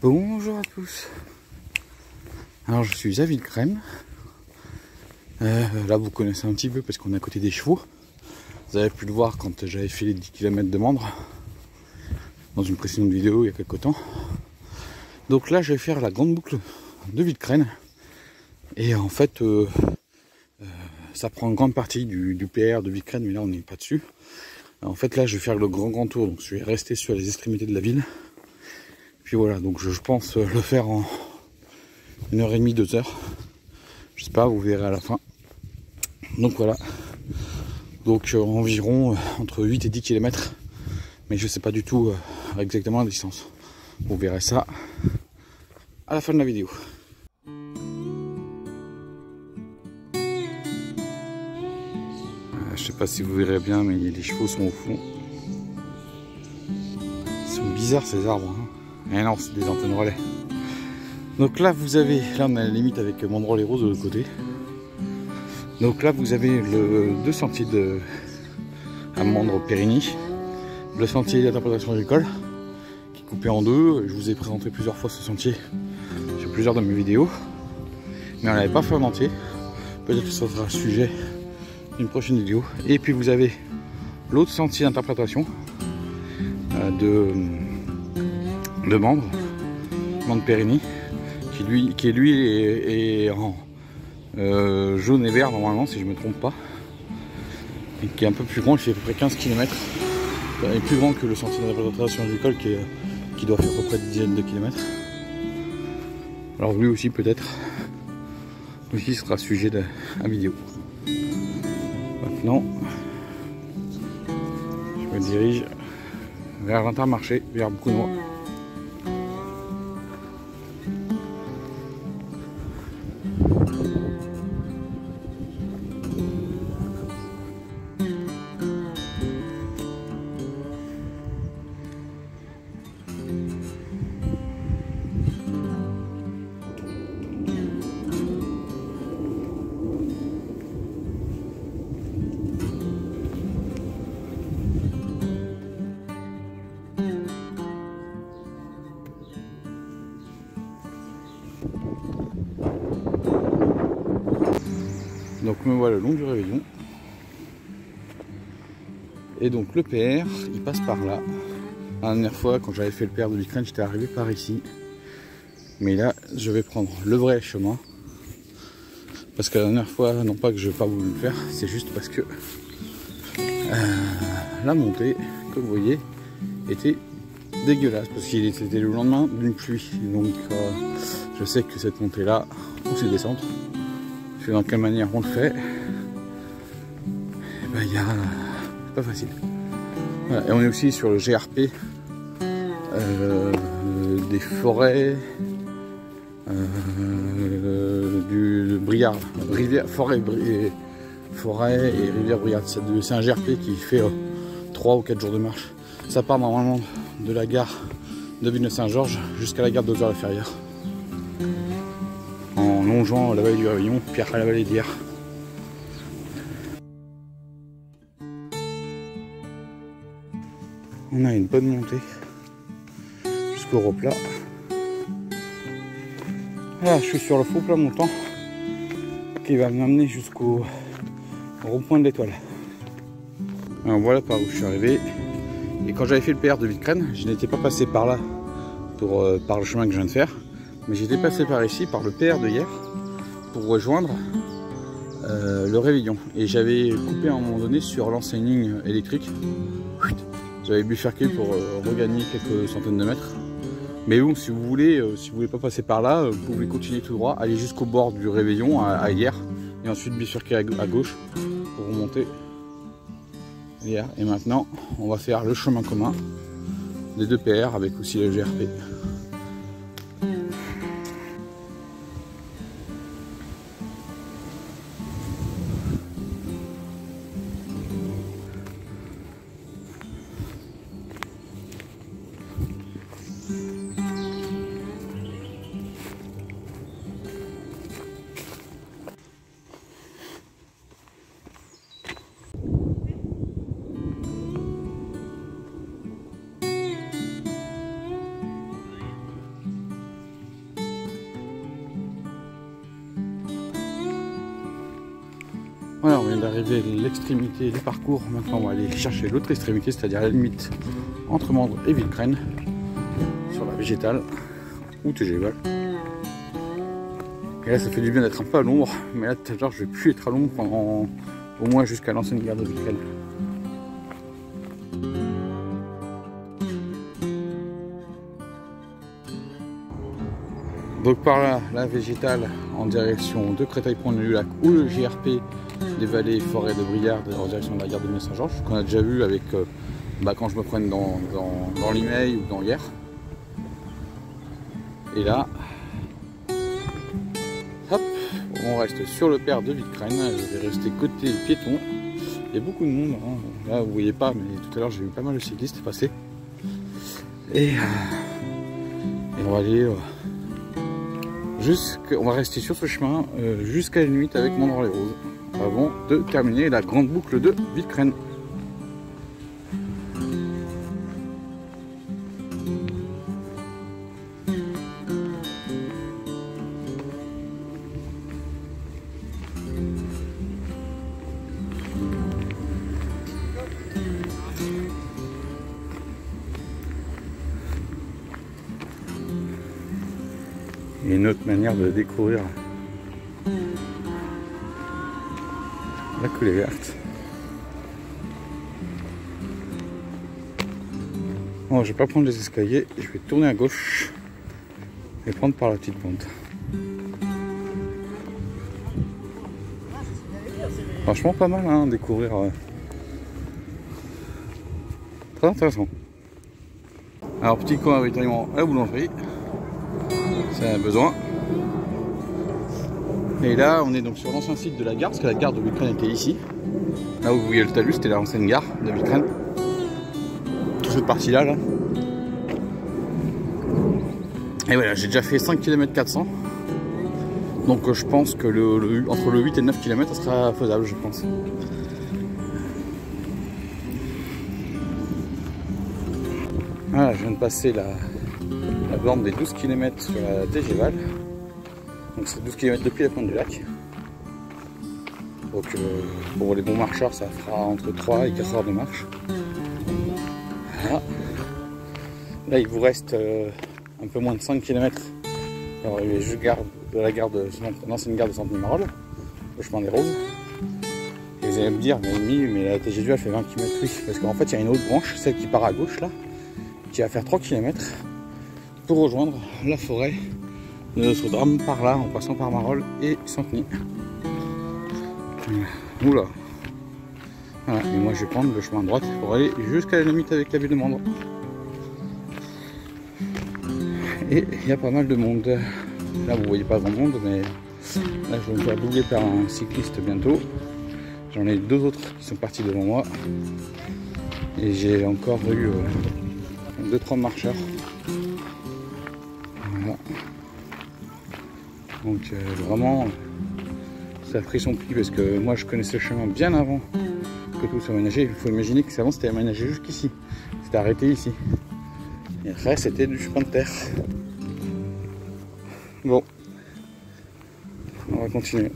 Bonjour à tous. Alors je suis à Villecrème. Là vous connaissez un petit peu parce qu'on est à côté des chevaux. Vous avez pu le voir quand j'avais fait les 10 km de Mandres dans une précédente vidéo il y a quelques temps. Donc là je vais faire la grande boucle de Villecrème. Et en fait ça prend une grande partie du PR de Villecrème, mais là on n'est pas dessus. En fait là je vais faire le grand tour, donc je vais rester sur les extrémités de la ville. Puis voilà, donc je pense le faire en 1h30, 2h. Je sais pas, vous verrez à la fin. Donc voilà. Donc environ entre 8 et 10 km. Mais je sais pas du tout exactement la distance. Vous verrez ça à la fin de la vidéo. Je sais pas si vous verrez bien, mais les chevaux sont au fond. Ils sont bizarres ces arbres. Hein. Et non, c'est des antennes relais. Donc là vous avez, là on a la limite avec Mandres-les-Roses de l'autre côté. Donc là vous avez deux sentiers à Mandres-Périgny. Le sentier d'interprétation agricole qui est coupé en deux. Je vous ai présenté plusieurs fois ce sentier sur plusieurs de mes vidéos. Mais on l'avait pas fait en entier. Peut-être que ça sera le sujet d'une prochaine vidéo. Et puis vous avez l'autre sentier d'interprétation de Mandres-Périgny, qui est en jaune et vert normalement si je me trompe pas, et qui est un peu plus grand. Il fait à peu près 15 km. Il est plus grand que le sentier d'interprétation agricole qui doit faire à peu près une dizaine de kilomètres. Alors lui aussi peut-être aussi sera sujet de la vidéo. Maintenant je me dirige vers l'Intermarché, vers Boucounois. Donc me voilà le long du Réveillon. Et donc le PR, il passe par là. La dernière fois, quand j'avais fait le PR de Villecrème, j'étais arrivé par ici. Mais là, je vais prendre le vrai chemin. Parce que la dernière fois, non pas que je n'ai pas voulu le faire, c'est juste parce que la montée, comme vous voyez, était dégueulasse. Parce qu'il était le lendemain d'une pluie. Donc je sais que cette montée-là, ou cette descente, je sais dans quelle manière on le fait. Et ben, c'est pas facile. Voilà. Et on est aussi sur le GRP des forêts du Briard, forêt et rivière Briard. C'est un GRP qui fait 3 ou 4 jours de marche. Ça part normalement de la gare de Villeneuve-Saint-Georges jusqu'à la gare d'Ozeur-la-Ferrière, en longeant la vallée du Réveillon, puis après la vallée d'Hyères. On a une bonne montée jusqu'au replat. Là, je suis sur le faux plat montant qui va m'amener jusqu'au rond-point de l'Étoile. Alors voilà par où je suis arrivé. Et quand j'avais fait le PR de Villecrème, je n'étais pas passé par là par le chemin que je viens de faire, mais j'étais passé par ici, par le PR de hier, pour rejoindre le Réveillon. Et j'avais coupé à un moment donné sur l'ancienne ligne électrique. J'avais bifurqué pour regagner quelques centaines de mètres. Mais bon, si vous voulez pas passer par là, vous pouvez continuer tout droit, aller jusqu'au bord du Réveillon à Hyères, et ensuite bifurquer à gauche pour remonter Hyères. Et maintenant, on va faire le chemin commun des deux PR avec aussi le GRP. Voilà, on vient d'arriver à l'extrémité du parcours. Maintenant, on va aller chercher l'autre extrémité, c'est-à-dire la limite entre Mandres et Villecresnes, sur la végétale ou TGV. Et là, ça fait du bien d'être un peu à l'ombre, mais là, tout à l'heure, je vais plus être à l'ombre pendant au moins jusqu'à l'ancienne gare de Villecresnes. Donc par là, la végétale en direction de Créteil-Pont-du-Lac ou le GRP des vallées et forêts de Briard en direction de la gare de Saint-Georges, qu'on a déjà vu avec quand je me prenne dans l'email ou dans hier. Et là, hop, on reste sur le père de Villecresnes. Je vais rester côté piéton. Il y a beaucoup de monde, hein. Là vous voyez pas, mais tout à l'heure j'ai vu pas mal de cyclistes passer. Et on va aller on va rester sur ce chemin jusqu'à la limite avec Mandres-les-Roses, avant de terminer la grande boucle de Villecresnes. Et une autre manière de découvrir la coulée verte. Bon, je vais pas prendre les escaliers, je vais tourner à gauche et prendre par la petite pente. Franchement pas mal, hein, découvrir. Très intéressant. Alors petit coin ravitaillement à la boulangerie. C'est un besoin. Et là on est donc sur l'ancien site de la gare, parce que la gare de Villecresnes était ici. Là où vous voyez le talus, c'était l'ancienne gare de Villecresnes. Toute cette partie là. Et voilà, j'ai déjà fait 5 km 400. Donc je pense que entre le 8 et le 9 km ça sera faisable, je pense. Voilà, je viens de passer la borne des 12 km sur la TGV. Donc c'est 12 km depuis la pointe du lac. Donc pour les bons marcheurs, ça fera entre 3 et 4 heures de marche. Voilà. Là il vous reste un peu moins de 5 km pour arriver jusqu'à l'ancienne gare de Saint-Denis-Marolles, le chemin des Roses. Et vous allez me dire, mais la TGV elle fait 20 km, oui, parce qu'en fait il y a une autre branche, celle qui part à gauche là, qui va faire 3 km pour rejoindre la forêt de Notre-Dame par là, en passant par Marolles et Saint-Denis. Oula. Voilà, et moi je vais prendre le chemin de droite pour aller jusqu'à la limite avec la ville de Mandres. Et il y a pas mal de monde. Là vous voyez pas grand monde, mais là je vais me faire doubler par un cycliste bientôt. J'en ai deux autres qui sont partis devant moi. Et j'ai encore eu 2-3 marcheurs. Voilà. Donc vraiment ça a pris son pli, parce que moi je connaissais le chemin bien avant que tout soit aménagé. Il faut imaginer que avant c'était aménagé jusqu'ici, c'était arrêté ici, et après c'était du chemin de terre. Bon, on va continuer.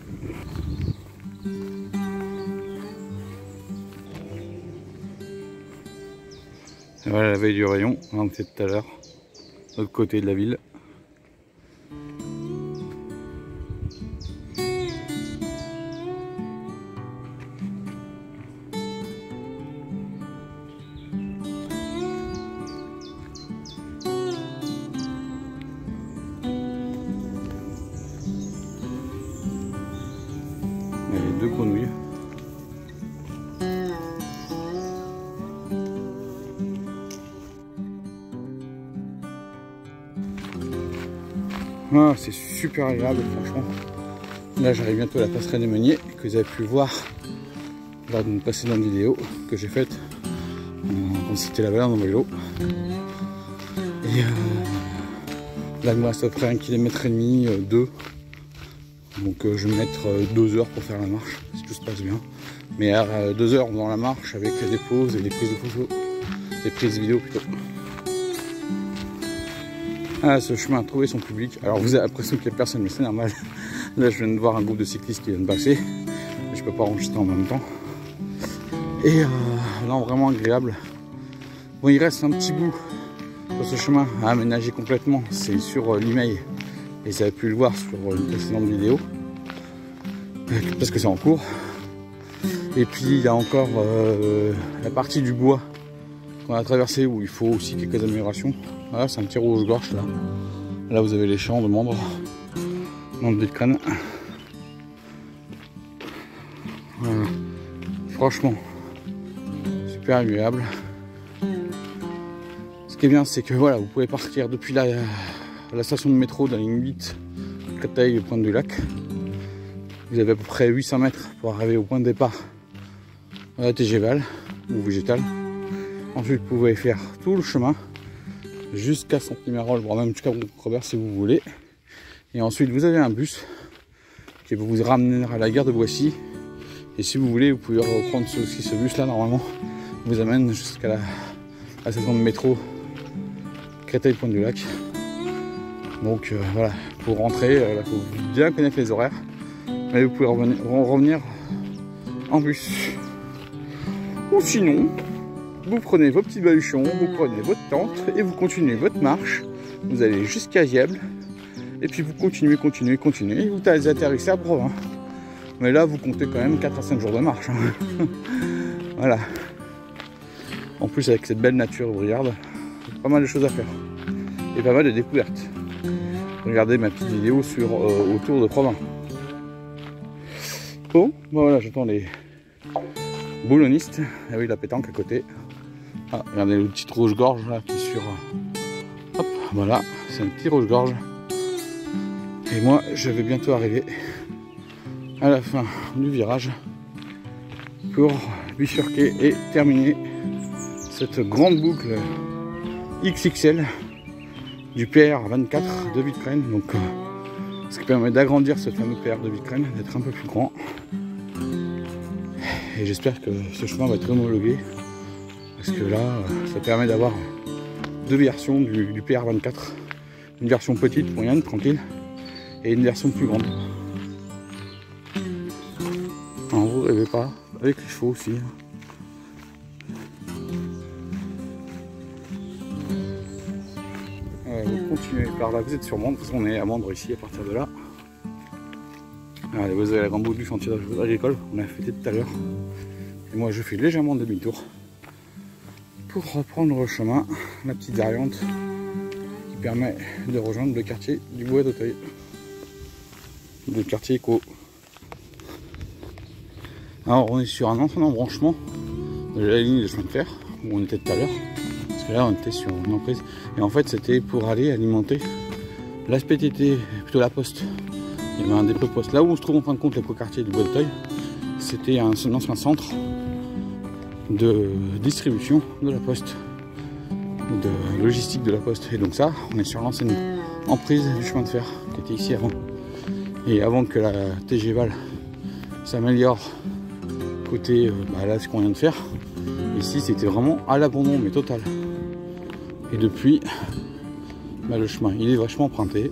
Et voilà la veille du rayon, on était tout à l'heure, de l'autre côté de la ville. Et deux grenouilles. Ah, c'est super agréable franchement. Là j'arrive bientôt à la passerelle des Meuniers, que vous avez pu voir lors d'une précédente vidéo que j'ai faite quand c'était la balade en vélo. Et là il me reste à peu près 1,5 km, 2. Donc je vais mettre 2 heures pour faire la marche, si tout se passe bien. Mais 2 heures dans la marche avec des pauses et des prises de photos, des prises vidéo plutôt. Ah, ce chemin a trouvé son public. Alors vous avez l'impression qu'il n'y a personne, mais c'est normal. Là je viens de voir un groupe de cyclistes qui viennent passer. Je je peux pas enregistrer en même temps. Et non, vraiment agréable. Bon, il reste un petit bout sur ce chemin à aménager complètement, c'est sur l'email. Et ça a pu le voir sur une précédente vidéo, parce que c'est en cours. Et puis il y a encore la partie du bois qu'on a traversé où il faut aussi quelques améliorations. Voilà, c'est un petit rouge-gorge là. Là vous avez les champs de membres dans le Wildcrane. Voilà. Franchement, super agréable. Ce qui est bien, c'est que voilà, vous pouvez partir depuis la station de métro de la ligne 8, Créteil, Pointe du Lac. Vous avez à peu près 800 mètres pour arriver au point de départ à la TGVAL ou végétal. Ensuite, vous pouvez faire tout le chemin jusqu'à Saint-Pimerol, voire même jusqu'à Robert si vous voulez. Et ensuite, vous avez un bus qui vous ramènera à la gare de Boissy. Et si vous voulez, vous pouvez reprendre aussi ce bus-là, normalement, vous amène jusqu'à la station de métro Créteil-Pointe du Lac. Donc voilà, pour rentrer, il faut bien connaître les horaires. Mais vous pouvez revenir en bus. Ou sinon, vous prenez vos petits baluchons, vous prenez votre tente et vous continuez votre marche. Vous allez jusqu'à Yèble. Et puis vous continuez, et vous atterrissez à Provins. Mais là, vous comptez quand même 4 à 5 jours de marche. Voilà. En plus, avec cette belle nature brouillarde, pas mal de choses à faire. Et pas mal de découvertes. Regardez ma petite vidéo sur autour de Provins. Bon, voilà, j'attends les boulonnistes. Ah oui, la pétanque à côté. Ah, regardez le petit rouge-gorge là qui est sur. Hop, voilà, c'est un petit rouge-gorge. Et moi, je vais bientôt arriver à la fin du virage pour bifurquer et terminer cette grande boucle XXL du PR24 de Wildcrane. Donc, ce qui permet d'agrandir ce fameux PR de Wildcrane, d'être un peu plus grand. Et j'espère que ce chemin va être homologué parce que là, ça permet d'avoir deux versions du PR24. Une version petite, moyenne, tranquille, et une version plus grande. Alors, vous rêvez pas, avec les chevaux aussi. Vous continuez par là, vous êtes sur Mandre, parce qu'on est à Mandre ici à partir de là. Allez, vous avez la grande boucle du chantier agricole, on a fêté tout à l'heure. Et moi je fais légèrement demi-tour pour reprendre le chemin, la petite variante qui permet de rejoindre le quartier du Bois d'Auteuil, le quartier éco. Alors on est sur un ancien embranchement de la ligne de chemin de fer où on était tout à l'heure. Parce que là on était sur une emprise. Et en fait c'était pour aller alimenter la SPTT, plutôt la poste. Il y avait un dépôt de poste. Là où on se trouve en fin de compte l'écoquartier du Bois d'Auteuil, c'était un ancien centre de distribution de la poste, de logistique de la poste. Et donc ça, on est sur l'ancienne emprise du chemin de fer qui était ici avant. Et avant que la TGVAL s'améliore côté là ce qu'on vient de faire, ici c'était vraiment à l'abandon mais total. Et depuis, le chemin il est vachement emprunté.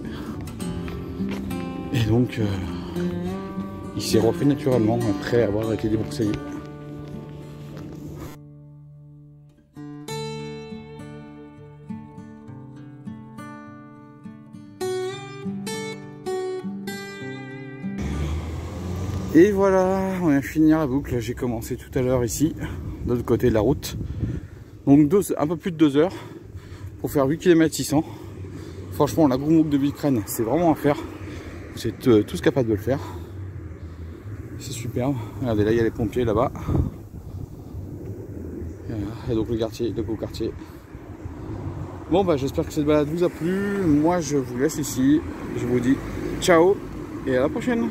Et donc il s'est refait naturellement après avoir été débroussaillé. Et voilà, on vient de finir la boucle. J'ai commencé tout à l'heure ici, de l'autre côté de la route. Donc un peu plus de 2 heures pour faire 8 km 600. Franchement, la grande boucle de Wildcrane, c'est vraiment à faire. Vous êtes tous capables de le faire. C'est superbe. Regardez, là il y a les pompiers là-bas. Et donc le quartier, le beau quartier. Bon j'espère que cette balade vous a plu. Moi je vous laisse ici. Je vous dis ciao et à la prochaine.